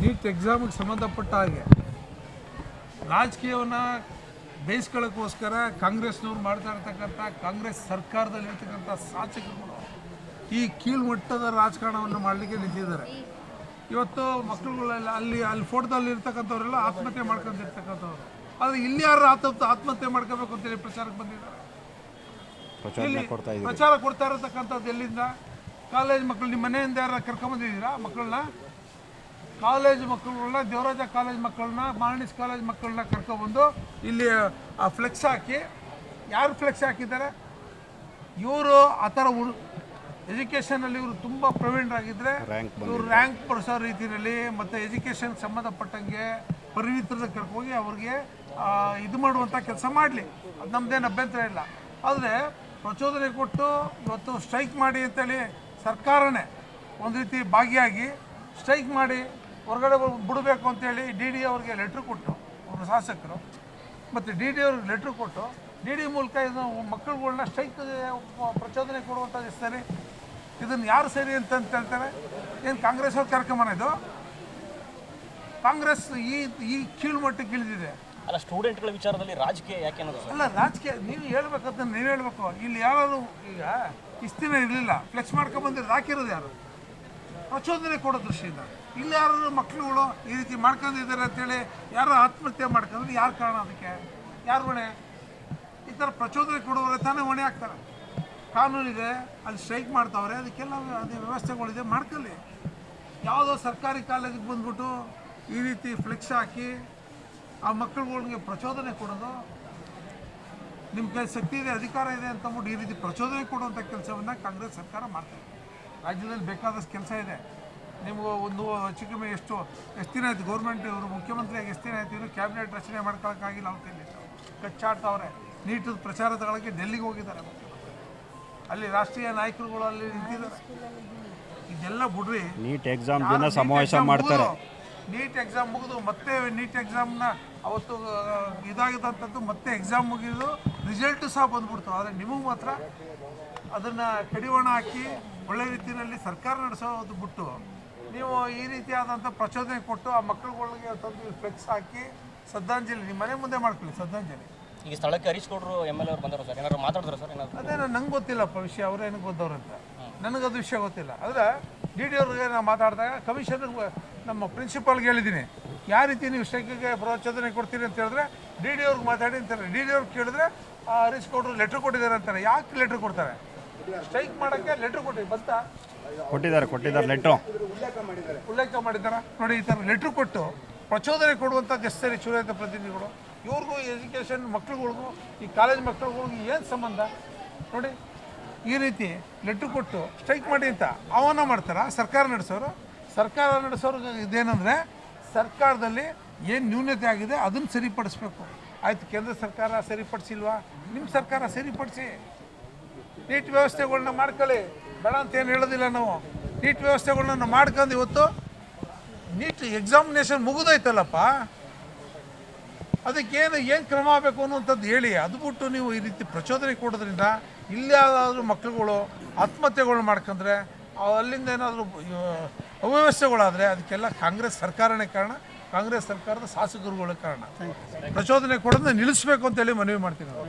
Neat ಎಕ್ಸಾಮಿಗೆ ಸಂಬಂಧಪಟ್ಟ ಹಾಗೆ ರಾಜಕೀಯವನ್ನು ಬೇಯಿಸ್ಕೊಳ್ಳೋಕ್ಕೋಸ್ಕರ ಕಾಂಗ್ರೆಸ್ನವ್ರು ಮಾಡ್ತಾ ಇರ್ತಕ್ಕಂಥ ಕಾಂಗ್ರೆಸ್ ಸರ್ಕಾರದಲ್ಲಿರ್ತಕ್ಕಂಥ ಶಾಸಕರುಗಳು ಈ ಕೀಳ್ಮಟ್ಟದ ರಾಜಕಾರಣವನ್ನು ಮಾಡಲಿಕ್ಕೆ ನಿಂತಿದ್ದಾರೆ. ಇವತ್ತು ಮಕ್ಕಳುಗಳೆಲ್ಲ ಅಲ್ಲಿ ಫೋಟೋದಲ್ಲಿ ಇರ್ತಕ್ಕಂಥವರೆಲ್ಲ ಆತ್ಮಹತ್ಯೆ ಮಾಡ್ಕೊಂಡಿರ್ತಕ್ಕಂಥವ್ರು, ಆದರೆ ಇಲ್ಲಿ ಯಾರು ಆತ್ಮಹತ್ಯೆ ಮಾಡ್ಕೋಬೇಕು ಅಂತೇಳಿ ಪ್ರಚಾರಕ್ಕೆ ಬಂದಿದ್ದಾರೆ. ಪ್ರಚಾರ ಕೊಡ್ತಾ ಇರತಕ್ಕಂಥದ್ದು ಎಲ್ಲಿಂದ? ಕಾಲೇಜ್ ಮಕ್ಕಳು ನಿಮ್ಮ ಮನೆಯಿಂದ ಯಾರು ಕರ್ಕೊಂಬಂದಿದ್ದೀರಾ ಮಕ್ಕಳನ್ನ? ಕಾಲೇಜ್ ಮಕ್ಕಳುಗಳನ್ನ, ದೇವರಾಜ ಕಾಲೇಜ್ ಮಕ್ಕಳನ್ನ, ಮಾರ್ನಿಸ್ ಕಾಲೇಜ್ ಮಕ್ಕಳನ್ನ ಕರ್ಕೊಬಂದು ಇಲ್ಲಿ ಆ ಫ್ಲೆಕ್ಸ್ ಹಾಕಿ, ಯಾರು ಫ್ಲೆಕ್ಸ್ ಹಾಕಿದ್ದಾರೆ? ಇವರು ಆ ಥರ ಎಜುಕೇಷನಲ್ಲಿ ಇವರು ತುಂಬ ಪ್ರವೀಣರಾಗಿದ್ದರೆ ಇವರು ರ್ಯಾಂಕ್ ಪಡಿಸೋ ರೀತಿಯಲ್ಲಿ ಮತ್ತು ಎಜುಕೇಷನ್ಗೆ ಸಂಬಂಧಪಟ್ಟಂಗೆ ಪರಿಣಿತರನ್ನ ಕರ್ಕೋಗಿ ಅವ್ರಿಗೆ ಇದು ಮಾಡುವಂಥ ಕೆಲಸ ಮಾಡಲಿ, ಅದು ನಮ್ಮದೇನು ಅಭ್ಯಂತರ ಇಲ್ಲ. ಆದರೆ ಪ್ರಚೋದನೆ ಕೊಟ್ಟು ಇವತ್ತು ಸ್ಟ್ರೈಕ್ ಮಾಡಿ ಅಂತೇಳಿ ಸರ್ಕಾರನೇ ಒಂದು ರೀತಿ ಭಾಗಿಯಾಗಿ ಸ್ಟ್ರೈಕ್ ಮಾಡಿ ಹೊರಗಡೆ ಬಿಡಬೇಕು ಅಂತೇಳಿ ಡಿ ಡಿ ಅವ್ರಿಗೆ ಲೆಟ್ರ್ ಕೊಟ್ಟು, ಅವರು ಶಾಸಕರು ಮತ್ತು ಡಿ ಡಿ ಅವ್ರಿಗೆ ಲೆಟ್ರ್ ಕೊಟ್ಟು ಡಿ ಡಿ ಮೂಲಕ ಇದು ಮಕ್ಕಳುಗಳನ್ನ ಸ್ಟ್ರೈಕ್ ಪ್ರಚೋದನೆ ಕೊಡುವಂಥದ್ದು ಸರಿ. ಇದನ್ನು ಯಾರು ಸರಿ ಅಂತ ಹೇಳ್ತಾರೆ? ಏನು ಕಾಂಗ್ರೆಸ್ ಅವ್ರು ಕರ್ಕೊಂಬರೋದು? ಕಾಂಗ್ರೆಸ್ ಈ ಕೀಳ್ಮಟ್ಟಕ್ಕೆ ಇಳಿದಿದೆ. ಅಲ್ಲ, ಸ್ಟೂಡೆಂಟ್ಗಳ ವಿಚಾರದಲ್ಲಿ ರಾಜಕೀಯ ಯಾಕೆ ಅನ್ನೋದು? ಅಲ್ಲ, ರಾಜಕೀಯ ನೀವು ಹೇಳ್ಬೇಕಂತ ನೀವು ಹೇಳಬೇಕು. ಇಲ್ಲಿ ಯಾರು ಈಗ ಇಷ್ಟು ದಿನ ಇರಲಿಲ್ಲ, ಫ್ಲೆಕ್ಸ್ ಮಾಡ್ಕೊಂಬಂದಿರೋದು ಹಾಕಿರೋದು ಯಾರು? ಪ್ರಚೋದನೆ ಕೊಡೋ ದೃಷ್ಟಿಯಿಂದ. ಇಲ್ಲಿ ಯಾರು ಮಕ್ಕಳುಗಳು ಈ ರೀತಿ ಮಾಡ್ಕೊಂಡಿದ್ದಾರೆ ಅಂತೇಳಿ ಯಾರು ಆತ್ಮಹತ್ಯೆ ಮಾಡ್ಕೊಂಡ್ರೆ ಯಾರು ಕಾರಣ? ಅದಕ್ಕೆ ಯಾರು ಹೊಣೆ? ಈ ಥರ ಪ್ರಚೋದನೆ ಕೊಡುವವರೆ ತಾನೇ ಹೊಣೆ ಆಗ್ತಾರೆ. ಕಾನೂನಿದೆ, ಅಲ್ಲಿ ಸ್ಟ್ರೈಕ್ ಮಾಡ್ತಾವ್ರೆ, ಅದಕ್ಕೆಲ್ಲ ಅದೇ ವ್ಯವಸ್ಥೆಗಳಿದೆ, ಮಾಡ್ಕೊಳ್ಳಿ. ಯಾವುದೋ ಸರ್ಕಾರಿ ಕಾಲೇಜಿಗೆ ಬಂದ್ಬಿಟ್ಟು ಈ ರೀತಿ ಫ್ಲೆಕ್ಸ್ ಹಾಕಿ ಆ ಮಕ್ಕಳುಗಳಿಗೆ ಪ್ರಚೋದನೆ ಕೊಡೋದು, ನಿಮ್ಮ ಕೈ ಶಕ್ತಿ ಇದೆ, ಅಧಿಕಾರ ಇದೆ ಅಂತಂದ್ಬಿಟ್ಟು ಈ ರೀತಿ ಪ್ರಚೋದನೆ ಕೊಡುವಂಥ ಕೆಲಸವನ್ನು ಕಾಂಗ್ರೆಸ್ ಸರ್ಕಾರ ಮಾಡ್ತಾರೆ. ರಾಜ್ಯದಲ್ಲಿ ಬೇಕಾದಷ್ಟು ಕೆಲಸ ಇದೆ. ನಿಮ್ಗೆ ಒಂದು ಹೆಚ್ಚು ಕಮ್ಮಿ ಎಷ್ಟು ದಿನ ಆಯಿತು ಗೌರ್ಮೆಂಟ್ ಇವರು ಮುಖ್ಯಮಂತ್ರಿಯಾಗಿ ಎಷ್ಟು ದಿನ ಆಯ್ತು, ಇನ್ನು ಕ್ಯಾಬಿನೆಟ್ ರಚನೆ ಮಾಡ್ಕೊಳ್ಳೋಕ್ಕಾಗಿಲ್ಲ ಅವತ್ತಿಲ್ಲಿ ಕಚ್ಚಾಡ್ತಾವ್ರೆ. ನೀಟದ ಪ್ರಚಾರ ತಗೊಳ್ಳೋಕ್ಕೆ ಡೆಲ್ಲಿಗೆ ಹೋಗಿದ್ದಾರೆ, ಅಲ್ಲಿ ರಾಷ್ಟ್ರೀಯ ನಾಯಕರುಗಳು ಅಲ್ಲಿ ನಿಂತಿದ್ದಾರೆ. ಇದೆಲ್ಲ ಬಿಡ್ರಿ, ನೀಟ್ ಎಕ್ಸಾಮ್ ದಿನ ಸಮಾವೇಶ ಮಾಡ್ತಾರೆ. ನೀಟ್ ಎಕ್ಸಾಮ್ ಮುಗಿದು ಮತ್ತೆ ನೀಟ್ ಎಕ್ಸಾಮ್ನ ಅವತ್ತು ಇದಾಗಿದ್ದಂಥದ್ದು ಮತ್ತೆ ಎಕ್ಸಾಮ್ ಮುಗಿದು ರಿಸಲ್ಟು ಸಹ ಬಂದ್ಬಿಡ್ತು. ಆದರೆ ನಿಮಗೆ ಮಾತ್ರ ಅದನ್ನು ಕಡಿವಾಣ ಹಾಕಿ ಒಳ್ಳೆ ರೀತಿಯಲ್ಲಿ ಸರ್ಕಾರ ನಡೆಸೋದು ಬಿಟ್ಟು ನೀವು ಈ ರೀತಿಯಾದಂಥ ಪ್ರಚೋದನೆ ಕೊಟ್ಟು ಆ ಮಕ್ಕಳುಗಳಿಗೆ ತಂದು ಫ್ಲೆಕ್ಸ್ ಹಾಕಿ ಶ್ರದ್ಧಾಂಜಲಿ ನಿಮ್ಮ ಮನೆ ಮುಂದೆ ಮಾಡ್ಕೊಳ್ಳಿ. ಶ್ರದ್ಧಾಂಜಲಿ ಈಗ ಸ್ಥಳಕ್ಕೆ ಹರೀಶ್ ಗೌಡರು MLA ಅವ್ರು ಬಂದರು ಸರ್, ಏನಾದ್ರು ಮಾತಾಡಿದ್ರು ಸರ್? ಏನಾದ್ರು ಅದೇನೋ ನಂಗೆ ಗೊತ್ತಿಲ್ಲಪ್ಪ ವಿಷಯ, ಅವ್ರೇನು ಗೊತ್ತವ್ರಂತ ನನಗದು ವಿಷಯ ಗೊತ್ತಿಲ್ಲ. ಆದರೆ ಡಿ ಡಿ ಅವ್ರಿಗೆ ನಾನು ಮಾತಾಡಿದಾಗ ಕಮಿಷನರ್ಗೆ ನಮ್ಮ ಪ್ರಿನ್ಸಿಪಾಲ್ಗೆ ಹೇಳಿದ್ದೀನಿ, ಯಾವ ರೀತಿ ನೀವು ಸ್ಟ್ರೈಕಿಗೆ ಪ್ರಚೋದನೆ ಕೊಡ್ತೀರಿ ಅಂತ ಹೇಳಿದ್ರೆ ಡಿ ಡಿ ಅವ್ರಿಗೆ ಮಾತಾಡಿ ಅಂತಾರೆ. ಡಿ ಡಿ ಅವ್ರಿಗೆ ಕೇಳಿದ್ರೆ ಹರೀಶ್ ಗೌಡರು ಲೆಟ್ರ್ ಕೊಟ್ಟಿದ್ದಾರೆ ಅಂತಾರೆ. ಯಾಕೆ ಲೆಟ್ರ್ ಕೊಡ್ತಾರೆ? ಸ್ಟ್ರೈಕ್ ಮಾಡೋಕ್ಕೆ ಲೆಟ್ರ್ ಕೊಟ್ಟಿದ್ದಾರೆ ಲೆಟ್ರು ಉಲ್ಲೇಖ ಮಾಡಿದ್ದಾರೆ. ನೋಡಿ, ಈ ಥರ ಲೆಟ್ರ್ ಕೊಟ್ಟು ಪ್ರಚೋದನೆ ಕೊಡುವಂಥ ಸರಿ ಚುನಾಯಿತ ಪ್ರತಿನಿಧಿಗಳು. ಇವ್ರಿಗೂ ಎಜುಕೇಷನ್ ಮಕ್ಳುಗಳಿಗೂ ಈ ಕಾಲೇಜ್ ಮಕ್ಳುಗಳಿಗೂ ಏನು ಸಂಬಂಧ? ನೋಡಿ, ಈ ರೀತಿ ಲೆಟ್ರ್ ಕೊಟ್ಟು ಸ್ಟ್ರೈಕ್ ಮಾಡಿ ಅಂತ ಆಹ್ವಾನ ಮಾಡ್ತಾರೆ. ಸರ್ಕಾರ ನಡೆಸೋರು ಇದೇನೆಂದರೆ ಸರ್ಕಾರದಲ್ಲಿ ಏನು ನ್ಯೂನತೆ ಆಗಿದೆ ಅದನ್ನು ಸರಿಪಡಿಸ್ಬೇಕು. ಆಯಿತು, ಕೇಂದ್ರ ಸರ್ಕಾರ ಸರಿಪಡಿಸಿಲ್ವಾ? ನಿಮ್ಮ ಸರ್ಕಾರ ಸರಿಪಡಿಸಿ. ನೀಟ್ ವ್ಯವಸ್ಥೆಗಳನ್ನ ಮಾಡ್ಕೊಳ್ಳಿ, ಬೇಡ ಅಂತ ಏನು ಹೇಳೋದಿಲ್ಲ ನಾವು. ನೀಟ್ ವ್ಯವಸ್ಥೆಗಳನ್ನ ಮಾಡ್ಕೊಂಡು ಇವತ್ತು ನೀಟ್ ಎಕ್ಸಾಮಿನೇಷನ್ ಮುಗಿದೋಯ್ತಲ್ಲಪ್ಪ, ಅದಕ್ಕೇನು ಕ್ರಮ ಆಗಬೇಕು ಅನ್ನುವಂಥದ್ದು ಹೇಳಿ. ಅದು ಬಿಟ್ಟು ನೀವು ಈ ರೀತಿ ಪ್ರಚೋದನೆ ಕೊಡೋದ್ರಿಂದ ಇಲ್ಲಿ ಯಾವುದಾದ್ರೂ ಮಕ್ಕಳುಗಳು ಆತ್ಮಹತ್ಯೆಗಳು ಮಾಡ್ಕೊಂಡ್ರೆ ಅಲ್ಲಿಂದ ಏನಾದರೂ ಅವ್ಯವಸ್ಥೆಗಳಾದರೆ ಅದಕ್ಕೆಲ್ಲ ಕಾಂಗ್ರೆಸ್ ಸರ್ಕಾರನೇ ಕಾರಣ, ಕಾಂಗ್ರೆಸ್ ಸರ್ಕಾರದ ಶಾಸಕರುಗಳ ಕಾರಣ. ಪ್ರಚೋದನೆ ಕೊಡೋದನ್ನ ನಿಲ್ಲಿಸಬೇಕು ಅಂತೇಳಿ ಮನವಿ ಮಾಡ್ತೀನಿ.